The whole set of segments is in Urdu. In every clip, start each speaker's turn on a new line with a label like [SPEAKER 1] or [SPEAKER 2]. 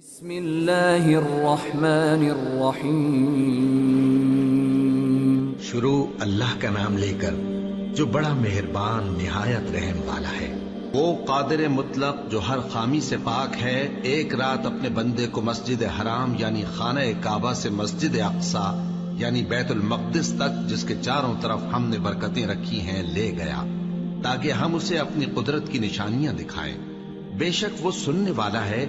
[SPEAKER 1] بسم اللہ الرحمن الرحیم۔
[SPEAKER 2] شروع اللہ کا نام لے کر جو بڑا مہربان نہایت رحم والا ہے۔ وہ قادر مطلق جو ہر خامی سے پاک ہے، ایک رات اپنے بندے کو مسجد حرام یعنی خانہ کعبہ سے مسجد اقصی یعنی بیت المقدس تک، جس کے چاروں طرف ہم نے برکتیں رکھی ہیں، لے گیا تاکہ ہم اسے اپنی قدرت کی نشانیاں دکھائیں۔ بے شک وہ سننے والا ہے،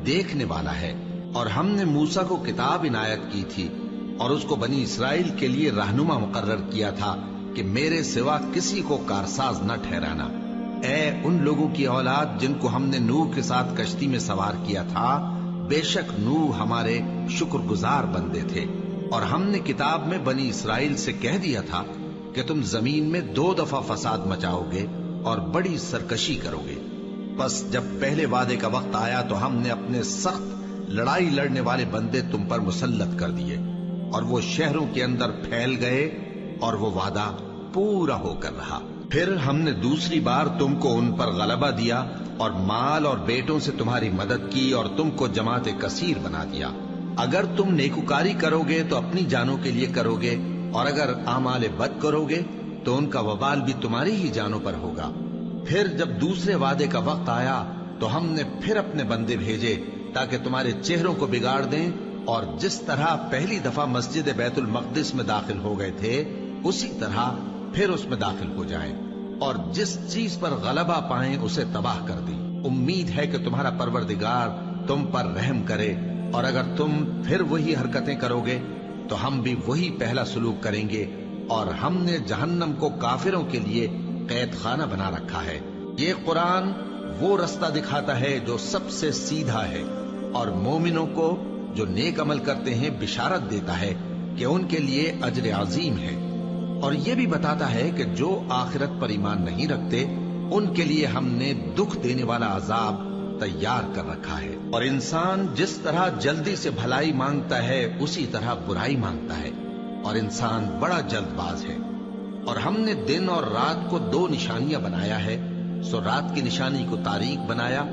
[SPEAKER 2] دیکھنے والا ہے۔ اور ہم نے موسیٰ کو کتاب عنایت کی تھی اور اس کو بنی اسرائیل کے لیے رہنما مقرر کیا تھا کہ میرے سوا کسی کو کارساز نہ ٹھہرانا۔ اے ان لوگوں کی اولاد جن کو ہم نے نوح کے ساتھ کشتی میں سوار کیا تھا، بے شک نوح ہمارے شکر گزار بندے تھے۔ اور ہم نے کتاب میں بنی اسرائیل سے کہہ دیا تھا کہ تم زمین میں 2 دفعہ فساد مچاؤ گے اور بڑی سرکشی کرو گے۔ بس جب پہلے وعدے کا وقت آیا تو ہم نے اپنے سخت لڑائی لڑنے والے بندے تم پر مسلط کر دیے، اور وہ شہروں کے اندر پھیل گئے اور وہ وعدہ پورا ہو کر رہا۔ پھر ہم نے دوسری بار تم کو ان پر غلبہ دیا اور مال اور بیٹوں سے تمہاری مدد کی اور تم کو جماعت کثیر بنا دیا۔ اگر تم نیکوکاری کرو گے تو اپنی جانوں کے لیے کرو گے، اور اگر اعمال بد کرو گے تو ان کا وبال بھی تمہاری ہی جانوں پر ہوگا۔ پھر جب دوسرے وعدے کا وقت آیا تو ہم نے پھر اپنے بندے بھیجے تاکہ تمہارے چہروں کو بگاڑ دیں، اور جس طرح پہلی دفعہ مسجد بیت المقدس میں داخل ہو گئے تھے اسی طرح پھر اس میں داخل ہو جائیں، اور جس چیز پر غلبہ پائیں اسے تباہ کر دیں۔ امید ہے کہ تمہارا پروردگار تم پر رحم کرے، اور اگر تم پھر وہی حرکتیں کرو گے تو ہم بھی وہی پہلا سلوک کریں گے، اور ہم نے جہنم کو کافروں کے لیے قید خانہ بنا رکھا ہے۔ یہ قرآن وہ رستہ دکھاتا ہے جو سب سے سیدھا ہے، اور مومنوں کو جو نیک عمل کرتے ہیں بشارت دیتا ہے کہ ان کے لیے اجر عظیم ہے، اور یہ بھی بتاتا ہے کہ جو آخرت پر ایمان نہیں رکھتے ان کے لیے ہم نے دکھ دینے والا عذاب تیار کر رکھا ہے۔ اور انسان جس طرح جلدی سے بھلائی مانگتا ہے اسی طرح برائی مانگتا ہے، اور انسان بڑا جلد باز ہے۔ اور ہم نے دن اور رات کو 2 نشانیاں بنایا ہے، سو رات کی نشانی کو تاریک بنایا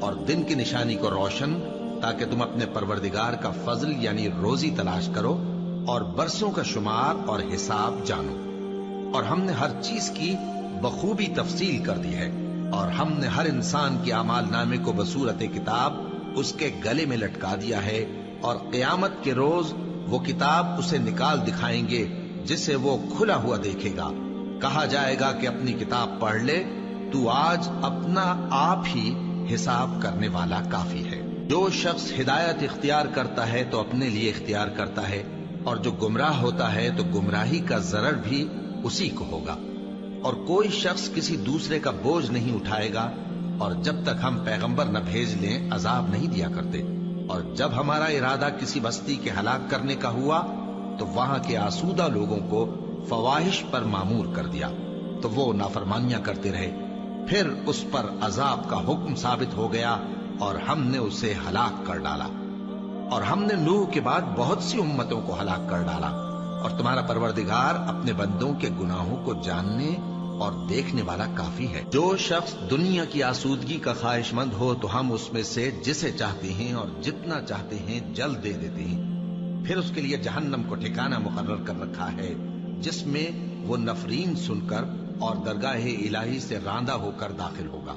[SPEAKER 2] اور دن کی نشانی کو روشن، تاکہ تم اپنے پروردگار کا فضل یعنی روزی تلاش کرو اور برسوں کا شمار اور حساب جانو۔ اور ہم نے ہر چیز کی بخوبی تفصیل کر دی ہے، اور ہم نے ہر انسان کے اعمال نامے کو بصورت کتاب اس کے گلے میں لٹکا دیا ہے، اور قیامت کے روز وہ کتاب اسے نکال دکھائیں گے جسے وہ کھلا ہوا دیکھے گا۔ کہا جائے گا کہ اپنی کتاب پڑھ لے، تو آج اپنا آپ ہی حساب کرنے والا کافی ہے۔ جو شخص ہدایت اختیار کرتا ہے تو اپنے لیے اختیار کرتا ہے، اور جو گمراہ ہوتا ہے تو گمراہی کا ضرر بھی اسی کو ہوگا۔ اور کوئی شخص کسی دوسرے کا بوجھ نہیں اٹھائے گا، اور جب تک ہم پیغمبر نہ بھیج لیں عذاب نہیں دیا کرتے۔ اور جب ہمارا ارادہ کسی بستی کے ہلاک کرنے کا ہوا تو وہاں کے آسودہ لوگوں کو فواحش پر مامور کر دیا، تو وہ نافرمانیاں کرتے رہے۔ پھر اس پر عذاب کا حکم ثابت ہو گیا اور ہم نے اسے ہلاک کر ڈالا۔ اور ہم نے نوح کے بعد بہت سی امتوں کو ہلاک کر ڈالا، اور تمہارا پروردگار اپنے بندوں کے گناہوں کو جاننے اور دیکھنے والا کافی ہے۔ جو شخص دنیا کی آسودگی کا خواہش مند ہو تو ہم اس میں سے جسے چاہتے ہیں اور جتنا چاہتے ہیں جلد دے دیتے ہیں۔ پھر اس کے لیے جہنم کو ٹھکانہ مقرر کر رکھا ہے، جس میں وہ نفرین سن کر اور درگاہ الہی سے راندہ ہو کر داخل ہوگا۔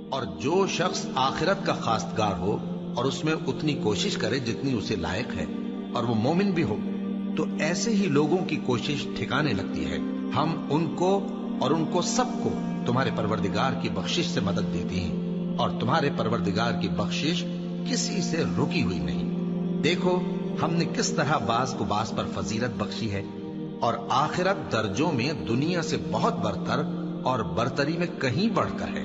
[SPEAKER 2] اور جو شخص آخرت کا خواستگار ہو اور اس میں اتنی کوشش کرے جتنی اسے لائق ہے، اور وہ مومن بھی ہو، تو ایسے ہی لوگوں کی کوشش ٹھکانے لگتی ہے۔ ہم ان کو اور ان کو سب کو تمہارے پروردگار کی بخشش سے مدد دیتی ہیں، اور تمہارے پروردگار کی بخشش کسی سے رکی ہوئی نہیں۔ دیکھو ہم نے کس طرح بعض کو بعض پر فضیلت بخشی ہے، اور آخرت درجوں میں دنیا سے بہت برتر اور برتری میں کہیں بڑھ کر ہے۔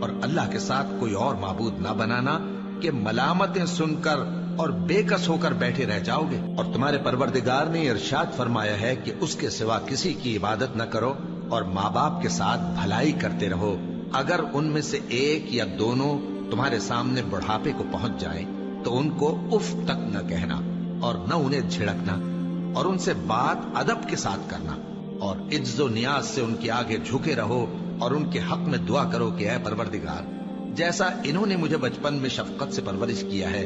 [SPEAKER 2] اور اللہ کے ساتھ کوئی اور معبود نہ بنانا کہ ملامتیں سن کر اور بے کس ہو کر بیٹھے رہ جاؤ گے۔ اور تمہارے پروردگار نے ارشاد فرمایا ہے کہ اس کے سوا کسی کی عبادت نہ کرو، اور ماں باپ کے ساتھ بھلائی کرتے رہو۔ اگر ان میں سے ایک یا دونوں تمہارے سامنے بڑھاپے کو پہنچ جائیں تو ان کو اف تک نہ کہنا، اور نہ انہیں جھڑکنا، اور ان سے بات ادب کے ساتھ کرنا، اور عجز و نیاز سے ان کے آگے جھکے رہو، اور ان کے حق میں دعا کرو کہ اے پروردگار، جیسا انہوں نے مجھے بچپن میں شفقت سے پرورش کیا ہے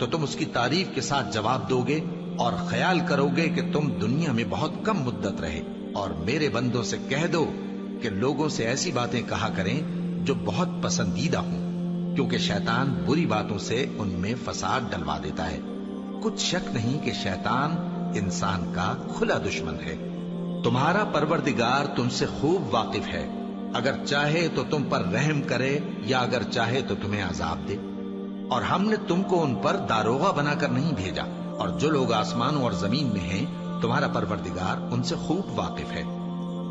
[SPEAKER 2] تو تم اس کی تعریف کے ساتھ جواب دو گے اور خیال کرو گے کہ تم دنیا میں بہت کم مدت رہے. اور میرے بندوں سے کہہ دو کہ لوگوں سے ایسی باتیں کہا کریں جو بہت پسندیدہ ہوں، کیونکہ شیطان بری باتوں سے ان میں فساد ڈلوا دیتا ہے. کچھ شک نہیں کہ شیطان انسان کا کھلا دشمن ہے. تمہارا پروردگار تم سے خوب واقف ہے، اگر چاہے تو تم پر رحم کرے یا اگر چاہے تو تمہیں عذاب دے. اور ہم نے تم کو ان پر داروغہ بنا کر نہیں بھیجا، اور جو لوگ آسمانوں اور زمین میں ہیں تمہارا پروردگار ان سے خوب واقف ہے.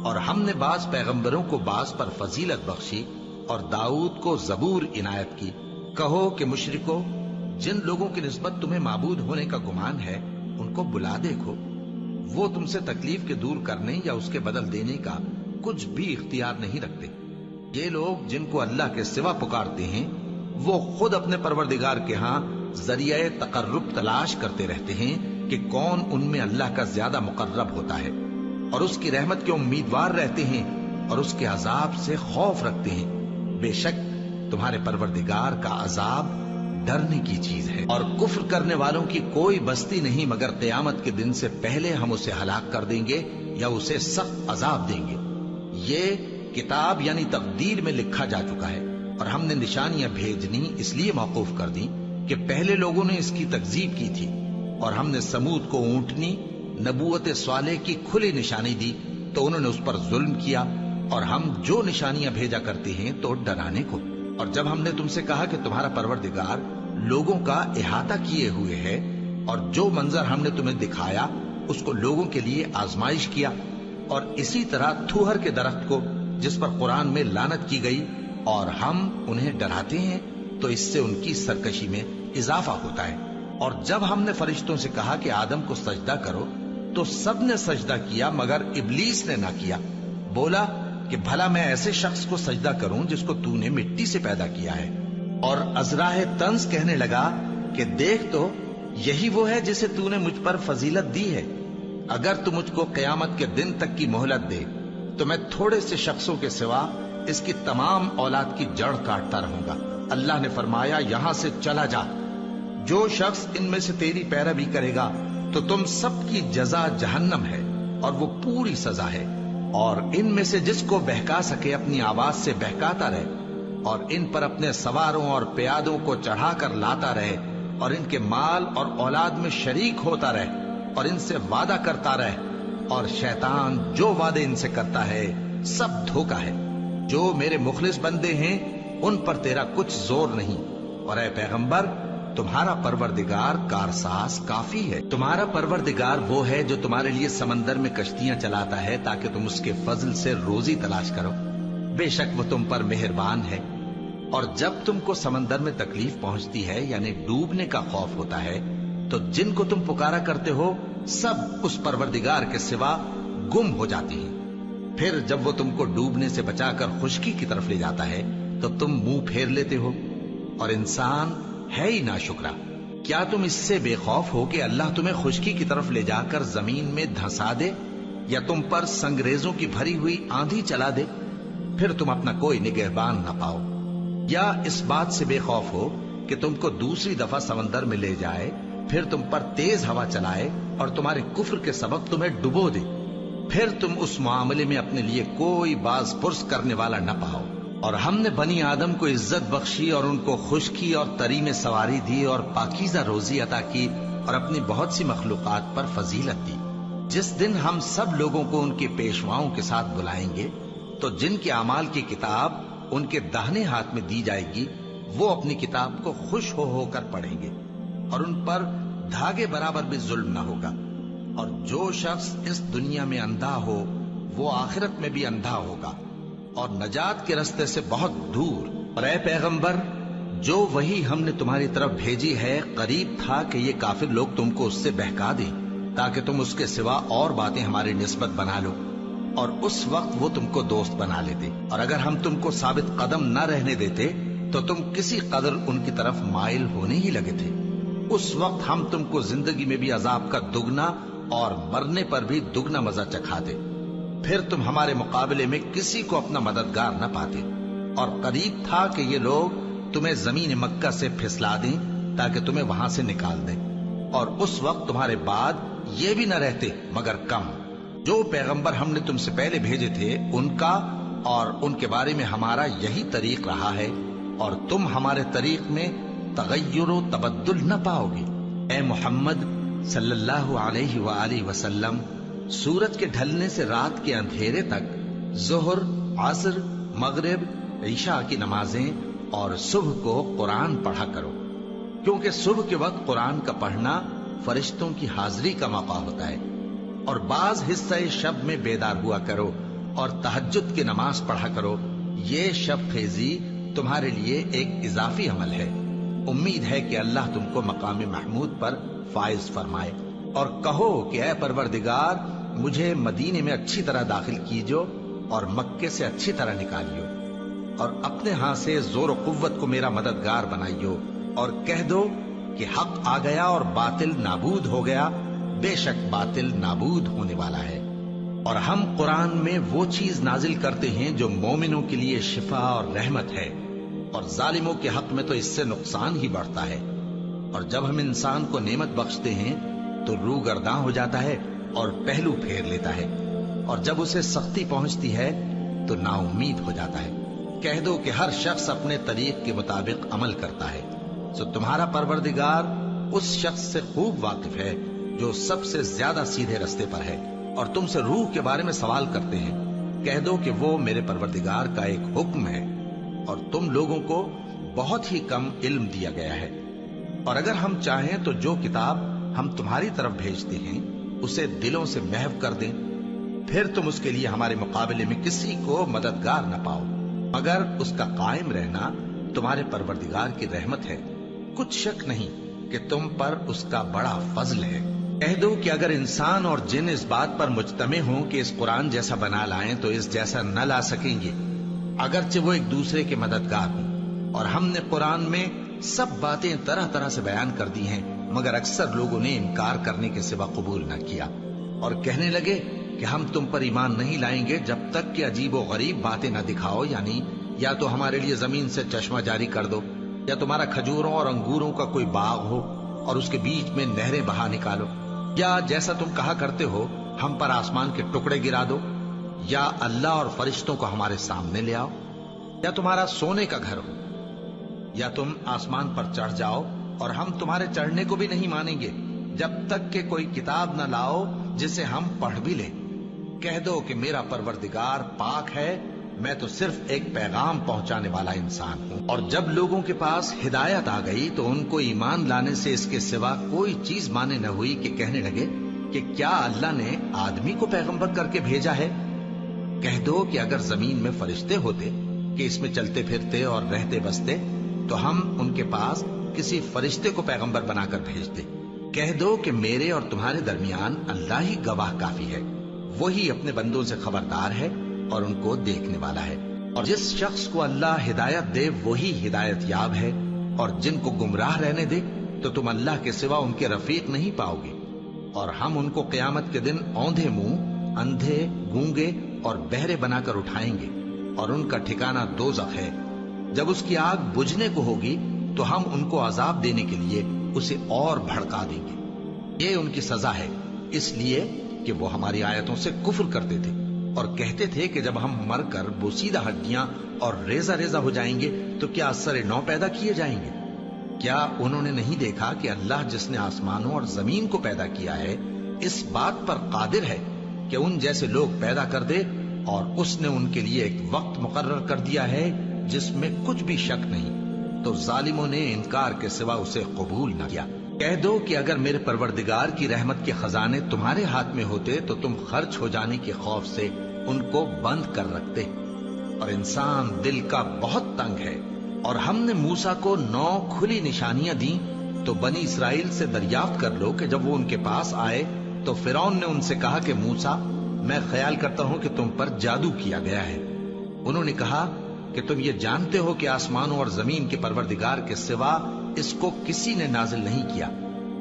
[SPEAKER 2] اور ہم نے بعض پیغمبروں کو بعض پر فضیلت بخشی اور داؤد کو زبور عنایت کی. کہو کہ مشرکو، جن لوگوں کی نسبت تمہیں معبود ہونے کا گمان ہے ان کو بلا دیکھو، وہ تم سے تکلیف کے دور کرنے یا اس کے بدل دینے کا کچھ بھی اختیار نہیں رکھتے. یہ لوگ جن کو اللہ کے سوا پکارتے ہیں وہ خود اپنے پروردگار کے ہاں ذریعہ تقرب تلاش کرتے رہتے ہیں کہ کون ان میں اللہ کا زیادہ مقرب ہوتا ہے، اور اس کی رحمت کے امیدوار رہتے ہیں اور اس کے عذاب سے خوف رکھتے ہیں. بے شک تمہارے پروردگار کا عذاب ڈرنے کی چیز ہے. اور کفر کرنے والوں کی کوئی بستی نہیں مگر قیامت کے دن سے پہلے ہم اسے ہلاک کر دیں گے یا اسے سخت عذاب دیں گے. یہ کتاب یعنی تقدیر میں لکھا جا چکا ہے، اور ہم نے نشانیاں بھیجنی اس لیے موقوف کر دی کہ پہلے لوگوں نے اس کی تکذیب کی تھی. اور ہم نے سمود کو اونٹنی نبوت صالح کی کھلی نشانی دی تو انہوں نے اس پر ظلم کیا. اور ہم جو نشانیاں بھیجا کرتے ہیں تو ڈرانے کو. اور جب ہم نے تم سے کہا کہ تمہارا پروردگار لوگوں کا احاطہ کیے ہوئے ہے اور جو منظر ہم نے تمہیں دکھایا اس کو لوگوں کے لیے آزمائش کیا، اور اسی طرح تھوہر کے درخت کو جس پر قرآن میں لعنت کی گئی، اور ہم انہیں ڈراتے ہیں تو اس سے ان کی سرکشی میں اضافہ ہوتا ہے. اور جب ہم نے فرشتوں سے کہا کہ آدم کو سجدہ کرو تو سب نے سجدہ کیا مگر ابلیس نے نہ کیا. بولا کہ بھلا میں ایسے شخص کو سجدہ کروں جس کو تو نے مٹی سے پیدا کیا ہے. اور ازراہ طنز کہنے لگا کہ دیکھ تو یہی وہ ہے جسے تو نے مجھ پر فضیلت دی ہے. اگر تو مجھ کو قیامت کے دن تک کی مہلت دے تو میں تھوڑے سے شخصوں کے سوا اس کی تمام اولاد کی جڑ کاٹتا رہوں گا. اللہ نے فرمایا یہاں سے چلا جا، جو شخص ان میں سے تیری پیروی کرے گا تو تم سب کی جزا جہنم ہے اور وہ پوری سزا ہے. اور ان میں سے جس کو بہکا سکے اپنی آواز سے بہکاتا رہے، اور ان پر اپنے سواروں اور پیادوں کو چڑھا کر لاتا رہے، اور ان کے مال اور اولاد میں شریک ہوتا رہے، اور ان سے وعدہ کرتا رہے. اور شیطان جو وعدے ان سے کرتا ہے سب دھوکا ہے. جو میرے مخلص بندے ہیں ان پر تیرا کچھ زور نہیں. اور اے پیغمبر تمہارا پروردگار کارساز کافی ہے. تمہارا پروردگار وہ ہے جو تمہارے لیے سمندر میں کشتیاں چلاتا ہے تاکہ تم اس کے فضل سے روزی تلاش کرو. بے شک وہ تم پر مہربان ہے. اور جب تم کو سمندر میں تکلیف پہنچتی ہے یعنی ڈوبنے کا خوف ہوتا ہے تو جن کو تم پکارا کرتے ہو سب اس پروردگار کے سوا گم ہو جاتے ہیں. پھر جب وہ تم کو ڈوبنے سے بچا کر خشکی کی طرف لے جاتا ہے تو تم منہ پھیر لیتے ہو. اور انسان ہے ہی ناشکرا. کیا تم اس سے بے خوف ہو کہ اللہ تمہیں خشکی کی طرف لے جا کر زمین میں دھنسا دے یا تم پر سنگریزوں کی بھری ہوئی آندھی چلا دے، پھر تم اپنا کوئی نگہبان نہ پاؤ؟ یا اس بات سے بے خوف ہو کہ تم کو دوسری دفعہ سمندر میں لے جائے، پھر تم پر تیز ہوا چلائے اور تمہارے کفر کے سبب تمہیں ڈبو دے، پھر تم اس معاملے میں اپنے لیے کوئی باز پرس کرنے والا نہ پاؤ؟ اور ہم نے بنی آدم کو عزت بخشی اور ان کو خشکی اور تری میں سواری دی اور پاکیزہ روزی عطا کی اور اپنی بہت سی مخلوقات پر فضیلت دی. جس دن ہم سب لوگوں کو ان کے پیشواؤں کے ساتھ بلائیں گے تو جن کے اعمال کی کتاب ان کے داہنے ہاتھ میں دی جائے گی وہ اپنی کتاب کو خوش ہو کر پڑھیں گے، اور ان پر دھاگے برابر بھی ظلم نہ ہوگا. اور جو شخص اس دنیا میں اندھا ہو وہ آخرت میں بھی اندھا ہوگا اور نجات کے رستے سے بہت دور. اور اے پیغمبر جو وہی ہم نے تمہاری طرف بھیجی ہے قریب تھا کہ یہ کافر لوگ تم کو اس سے بہکا دیں تاکہ تم اس کے سوا اور باتیں ہماری نسبت بنا لو، اور اس وقت وہ تم کو دوست بنا لیتے. اور اگر ہم تم کو ثابت قدم نہ رہنے دیتے تو تم کسی قدر ان کی طرف مائل ہونے ہی لگے تھے. اس وقت ہم تم کو زندگی میں بھی عذاب کا دگنا اور مرنے پر بھی دگنا مزہ چکھاتے، پھر تم ہمارے مقابلے میں کسی کو اپنا مددگار نہ پاتے. اور قریب تھا کہ یہ لوگ تمہیں زمین مکہ سے پھسلا دیں تاکہ تمہیں وہاں سے نکال دیں، اور اس وقت تمہارے بعد یہ بھی نہ رہتے مگر کم۔ جو پیغمبر ہم نے تم سے پہلے بھیجے تھے ان کا اور ان کے بارے میں ہمارا یہی طریق رہا ہے، اور تم ہمارے طریق میں تغیر و تبدل نہ پاؤ گے۔ اے محمد صلی اللہ علیہ وآلہ وسلم، سورج کے ڈھلنے سے رات کے اندھیرے تک ظہر، عصر، مغرب، عشاء کی نمازیں اور صبح کو قرآن پڑھا کرو، کیونکہ صبح کے وقت قرآن کا پڑھنا فرشتوں کی حاضری کا موقع ہوتا ہے، اور بعض حصہ شب میں بیدار ہوا کرو اور تہجد کی نماز پڑھا کرو۔ یہ شب خیزی تمہارے لیے ایک اضافی عمل ہے۔ امید ہے کہ اللہ تم کو مقام محمود پر فائز فرمائے۔ اور کہو کہ اے پروردگار، مجھے مدینے میں اچھی طرح داخل کیجو اور مکے سے اچھی طرح نکالیو، اور اپنے ہاں سے زور و قوت کو میرا مددگار بنائیو، اور کہہ دو کہ حق آ گیا اور باطل نابود ہو گیا، بے شک باطل نابود ہونے والا ہے۔ اور ہم قرآن میں وہ چیز نازل کرتے ہیں جو مومنوں کے لیے شفا اور رحمت ہے، اور ظالموں کے حق میں تو اس سے نقصان ہی بڑھتا ہے۔ اور جب ہم انسان کو نعمت بخشتے ہیں تو روح گرداں ہو جاتا ہے اور پہلو پھیر لیتا ہے، اور جب اسے سختی پہنچتی ہے تو نا امید ہو جاتا ہے۔ کہہ دو کہ ہر شخص اپنے طریق کے مطابق عمل کرتا ہے، سو تمہارا پروردگار اس شخص سے خوب واقف ہے جو سب سے زیادہ سیدھے رستے پر ہے۔ اور تم سے روح کے بارے میں سوال کرتے ہیں، کہہ دو کہ وہ میرے پروردگار کا ایک حکم ہے، اور تم لوگوں کو بہت ہی کم علم دیا گیا ہے۔ اور اگر ہم چاہیں تو جو کتاب ہم تمہاری طرف بھیجتے ہیں اسے دلوں سے محو کر دیں، پھر تم اس کے لیے ہمارے مقابلے میں کسی کو مددگار نہ پاؤ، مگر اس کا قائم رہنا تمہارے پروردگار کی رحمت ہے۔ کچھ شک نہیں کہ تم پر اس کا بڑا فضل ہے۔ کہہ دو کہ اگر انسان اور جن اس بات پر مجتمع ہوں کہ اس قرآن جیسا بنا لائیں تو اس جیسا نہ لا سکیں گے، اگرچہ وہ ایک دوسرے کے مددگار ہوں۔ اور ہم نے قرآن میں سب باتیں طرح طرح سے بیان کر دی ہیں، مگر اکثر لوگوں نے انکار کرنے کے سوا قبول نہ کیا، اور کہنے لگے کہ ہم تم پر ایمان نہیں لائیں گے جب تک کہ عجیب و غریب باتیں نہ دکھاؤ، یعنی یا تو ہمارے لیے زمین سے چشمہ جاری کر دو، یا تمہارا کھجوروں اور انگوروں کا کوئی باغ ہو اور اس کے بیچ میں نہریں بہا نکالو، یا جیسا تم کہا کرتے ہو ہم پر آسمان کے ٹکڑے گرا دو، یا اللہ اور فرشتوں کو ہمارے سامنے لے آؤ، یا تمہارا سونے کا گھر ہو، یا تم آسمان پر چڑھ جاؤ اور ہم تمہارے چڑھنے کو بھی نہیں مانیں گے جب تک کہ کوئی کتاب نہ لاؤ جسے ہم پڑھ بھی لیں۔ کہہ دو کہ میرا پروردگار پاک ہے، میں تو صرف ایک پیغام پہنچانے والا انسان ہوں۔ اور جب لوگوں کے پاس ہدایت آ گئی تو ان کو ایمان لانے سے اس کے سوا کوئی چیز مانے نہ ہوئی کہ کہنے لگے کہ کیا اللہ نے آدمی کو پیغمبر کر کے بھیجا ہے؟ کہہ دو کہ اگر زمین میں فرشتے ہوتے کہ اس میں چلتے پھرتے اور رہتے بستے تو ہم ان کے پاس کسی فرشتے کو پیغمبر بنا کر بھیجتے۔ کہہ دو کہ میرے اور تمہارے درمیان اللہ ہی گواہ کافی ہے، وہی اپنے بندوں سے خبردار ہے اور ان کو دیکھنے والا ہے۔ اور جس شخص کو اللہ ہدایت دے وہی ہدایت یاب ہے، اور جن کو گمراہ رہنے دے تو تم اللہ کے سوا ان کے رفیق نہیں پاؤ گے۔ اور ہم ان کو قیامت کے دن اوندھے منہ، اندھے، گونگے اور بہرے بنا کر اٹھائیں گے، اور ان کا ٹھکانہ دوزخ ہے۔ جب اس کی آگ بجھنے کو ہوگی تو ہم ان کو عذاب دینے کے لیے اسے اور بھڑکا دیں گے۔ یہ ان کی سزا ہے، اس لیے کہ وہ ہماری آیتوں سے کفر کرتے تھے اور کہتے تھے کہ جب ہم مر کر بوسیدہ ہڈیاں اور ریزہ ریزہ ہو جائیں گے تو کیا سر نو پیدا کیے جائیں گے؟ کیا انہوں نے نہیں دیکھا کہ اللہ جس نے آسمانوں اور زمین کو پیدا کیا ہے اس بات پر قادر ہے کہ ان جیسے لوگ پیدا کر دے، اور اس نے ان کے لیے ایک وقت مقرر کر دیا ہے جس میں کچھ بھی شک نہیں، تو ظالموں نے انکار کے سوا اسے قبول نہ کیا۔ کہہ دو کہ اگر میرے پروردگار کی رحمت کے خزانے تمہارے ہاتھ میں ہوتے تو تم خرچ ہو جانے کے خوف سے ان کو بند کر رکھتے، اور انسان دل کا بہت تنگ ہے۔ اور ہم نے موسیٰ کو 9 کھلی نشانیاں دیں تو بنی اسرائیل سے دریافت کر لو کہ جب وہ ان کے پاس آئے تو فرعون نے ان سے کہا کہ موسیٰ، میں خیال کرتا ہوں کہ تم پر جادو کیا گیا ہے۔ انہوں نے کہا کہ تم یہ جانتے ہو کہ آسمانوں اور زمین کے پروردگار کے سوا اس کو کسی نے نازل نہیں کیا،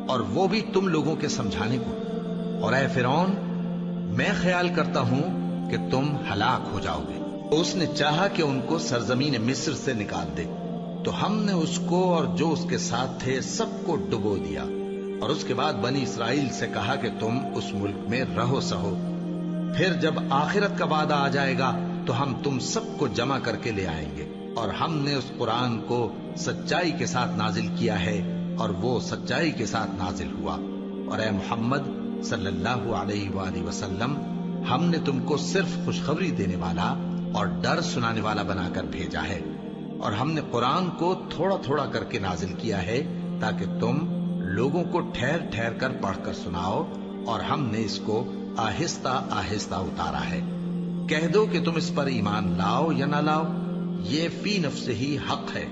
[SPEAKER 2] اور وہ بھی تم لوگوں کے سمجھانے کو۔ اور اے فرعون، میں خیال کرتا ہوں کہ تم ہلاک ہو جاؤ گے۔ اس نے چاہا کہ ان کو سرزمین مصر سے نکال دے تو ہم نے اس کو اور جو اس کے ساتھ تھے سب کو ڈبو دیا، اور اس کے بعد بنی اسرائیل سے کہا کہ تم اس ملک میں رہو سہو، پھر جب آخرت کا وعدہ آ جائے گا تو ہم تم سب کو جمع کر کے لے آئیں گے۔ اور ہم نے اس قرآن کو سچائی کے ساتھ نازل کیا ہے، اور وہ سچائی کے ساتھ نازل ہوا۔ اور اے محمد صلی اللہ علیہ وآلہ وسلم، ہم نے تم کو صرف خوشخبری دینے والا اور ڈر سنانے والا بنا کر بھیجا ہے، اور ہم نے قرآن کو تھوڑا تھوڑا کر کے نازل کیا ہے تاکہ تم لوگوں کو ٹھہر ٹھہر کر پڑھ کر سناؤ، اور ہم نے اس کو آہستہ آہستہ اتارا ہے۔ کہہ دو کہ تم اس پر ایمان لاؤ یا نہ لاؤ، یہ فی نفس ہی حق ہے۔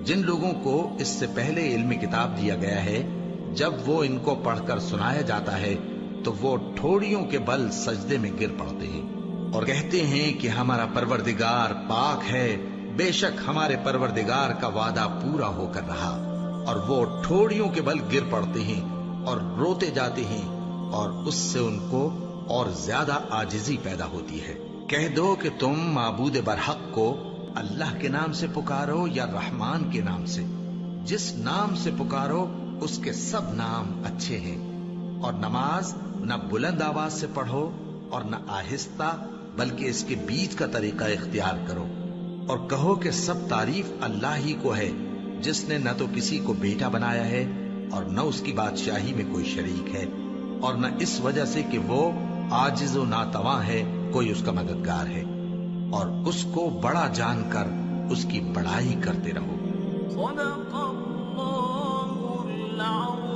[SPEAKER 2] جن لوگوں کو اس سے پہلے علم کتاب دیا گیا ہے، جب وہ ان کو پڑھ کر سنایا جاتا ہے تو وہ ٹھوڑیوں کے بل سجدے میں گر پڑتے ہیں اور کہتے ہیں کہ ہمارا پروردگار پاک ہے، بے شک ہمارے پروردگار کا وعدہ پورا ہو کر رہا، اور وہ ٹھوڑیوں کے بل گر پڑتے ہیں اور روتے جاتے ہیں، اور اس سے ان کو اور زیادہ عاجزی پیدا ہوتی ہے۔ کہہ دو کہ تم معبود برحق کو اللہ کے نام سے پکارو یا رحمان کے نام سے، جس نام سے پکارو اس کے سب نام اچھے ہیں، اور نماز نہ بلند آواز سے پڑھو اور نہ آہستہ، بلکہ اس کے بیچ کا طریقہ اختیار کرو، اور کہو کہ سب تعریف اللہ ہی کو ہے، جس نے نہ تو کسی کو بیٹا بنایا ہے اور نہ اس کی بادشاہی میں کوئی شریک ہے، اور نہ اس وجہ سے کہ وہ عاجز و ناتواں ہے کوئی اس کا مددگار ہے، اور اس کو بڑا جان کر اس کی بڑائی کرتے رہو۔
[SPEAKER 3] صدق اللہ العظیم۔